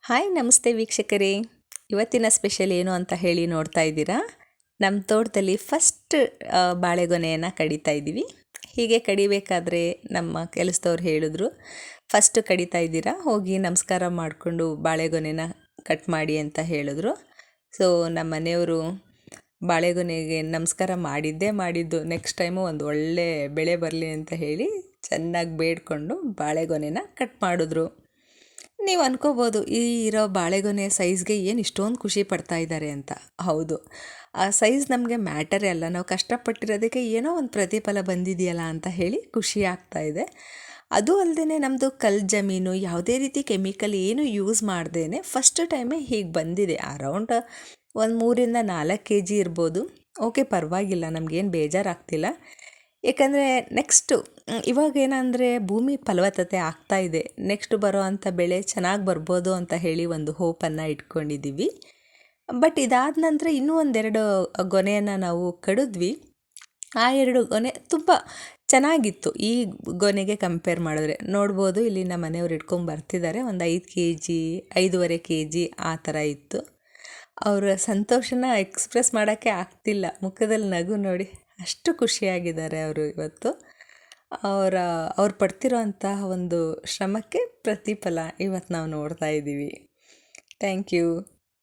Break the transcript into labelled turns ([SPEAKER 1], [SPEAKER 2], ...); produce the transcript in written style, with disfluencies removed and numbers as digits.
[SPEAKER 1] Hi ನಮಸ್ತೆ ವೀಕ್ಷಕರೇ. ಇವತ್ತಿನ ಸ್ಪೆಷಲ್ ಏನು ಅಂತ ಹೇಳಿ ನೋಡ್ತಾ ಇದ್ದೀರಾ. ನಮ್ಮ ತೋಟದಲ್ಲಿ ಫಸ್ಟ್ ಬಾಳೆಗೊನೆಯನ್ನು ಕಡಿತಾ ಇದ್ದೀವಿ. ಹೀಗೆ ಕಡಿಬೇಕಾದ್ರೆ ನಮ್ಮ ಕೆಲಸದವ್ರು ಹೇಳಿದ್ರು, ಫಸ್ಟ್ ಕಡಿತಾ ಇದ್ದೀರಾ, ಹೋಗಿ ನಮಸ್ಕಾರ ಮಾಡಿಕೊಂಡು ಬಾಳೆಗೊನೆನ ಕಟ್ ಮಾಡಿ ಅಂತ ಹೇಳಿದ್ರು. ಸೊ ನಮ್ಮ ಮನೆಯವರು ಬಾಳೆಗೊನೆಗೆ ನಮಸ್ಕಾರ ಮಾಡಿದ್ದು ನೆಕ್ಸ್ಟ್ ಟೈಮು ಒಂದು ಒಳ್ಳೆ ಬೆಳೆ ಬರಲಿ ಅಂತ ಹೇಳಿ ಚೆನ್ನಾಗಿ ಬೇಡಿಕೊಂಡು ಬಾಳೆಗೊನೆನ ಕಟ್ ಮಾಡಿದ್ರು. ನೀವು ಅನ್ಕೋಬೋದು, ಈ ಇರೋ ಬಾಳೆಗೊನೆ ಸೈಜ್ಗೆ ಏನು ಇಷ್ಟೊಂದು ಖುಷಿ ಪಡ್ತಾ ಇದ್ದಾರೆ ಅಂತ. ಹೌದು, ಆ ಸೈಜ್ ನಮಗೆ ಮ್ಯಾಟರೇ ಅಲ್ಲ, ನಾವು ಕಷ್ಟಪಟ್ಟಿರೋದಕ್ಕೆ ಏನೋ ಒಂದು ಪ್ರತಿಫಲ ಬಂದಿದೆಯಲ್ಲ ಅಂತ ಹೇಳಿ ಖುಷಿ ಆಗ್ತಾ ಇದೆ. ಅದು ಅಲ್ಲದೆ ನಮ್ಮದು ಕಲ್ಲು ಜಮೀನು, ಯಾವುದೇ ರೀತಿ ಕೆಮಿಕಲ್ ಏನು ಯೂಸ್ ಮಾಡ್ದೇ ಫಸ್ಟ್ ಟೈಮೇ ಹೀಗೆ ಬಂದಿದೆ. ಅರೌಂಡ್ ಒಂದು 3-4 kg ಇರ್ಬೋದು. ಓಕೆ, ಪರವಾಗಿಲ್ಲ, ನಮಗೇನು ಬೇಜಾರಾಗ್ತಿಲ್ಲ. ಏಕೆಂದರೆ ನೆಕ್ಸ್ಟು ಇವಾಗೇನಂದರೆ ಭೂಮಿ ಫಲವತ್ತತೆ ಆಗ್ತಾ ಇದೆ, ನೆಕ್ಸ್ಟ್ ಬರೋ ಅಂಥ ಬೆಳೆ ಚೆನ್ನಾಗಿ ಬರ್ಬೋದು ಅಂತ ಹೇಳಿ ಒಂದು ಹೋಪನ್ನು ಇಟ್ಕೊಂಡಿದ್ದೀವಿ. ಬಟ್ ಇದಾದ ನಂತರ ಇನ್ನೂ ಒಂದೆರಡು ಗೊನೆಯನ್ನು ನಾವು ಕಡಿದ್ವಿ. ಆ 2 ಗೊನೆ ತುಂಬ ಚೆನ್ನಾಗಿತ್ತು ಈ ಗೊನೆಗೆ ಕಂಪೇರ್ ಮಾಡಿದ್ರೆ. ನೋಡ್ಬೋದು, ಇಲ್ಲಿ ನಮ್ಮ ಮನೆಯವ್ರು ಇಟ್ಕೊಂಡು ಬರ್ತಿದ್ದಾರೆ. ಒಂದು 5 kg 5.5 kg ಆ ಥರ ಇತ್ತು. ಅವರ ಸಂತೋಷನ ಎಕ್ಸ್ಪ್ರೆಸ್ ಮಾಡೋಕ್ಕೆ ಆಗ್ತಿಲ್ಲ, ಮುಖದಲ್ಲಿ ನಗು ನೋಡಿ, ಅಷ್ಟು ಖುಷಿಯಾಗಿದ್ದಾರೆ ಅವರು ಇವತ್ತು. ಅವ್ರು ಪಡ್ತಿರೋ ಅಂತಹ ಒಂದು ಶ್ರಮಕ್ಕೆ ಪ್ರತಿಫಲ ಇವತ್ತು ನಾವು ನೋಡ್ತಾ ಇದ್ದೀವಿ. Thank you.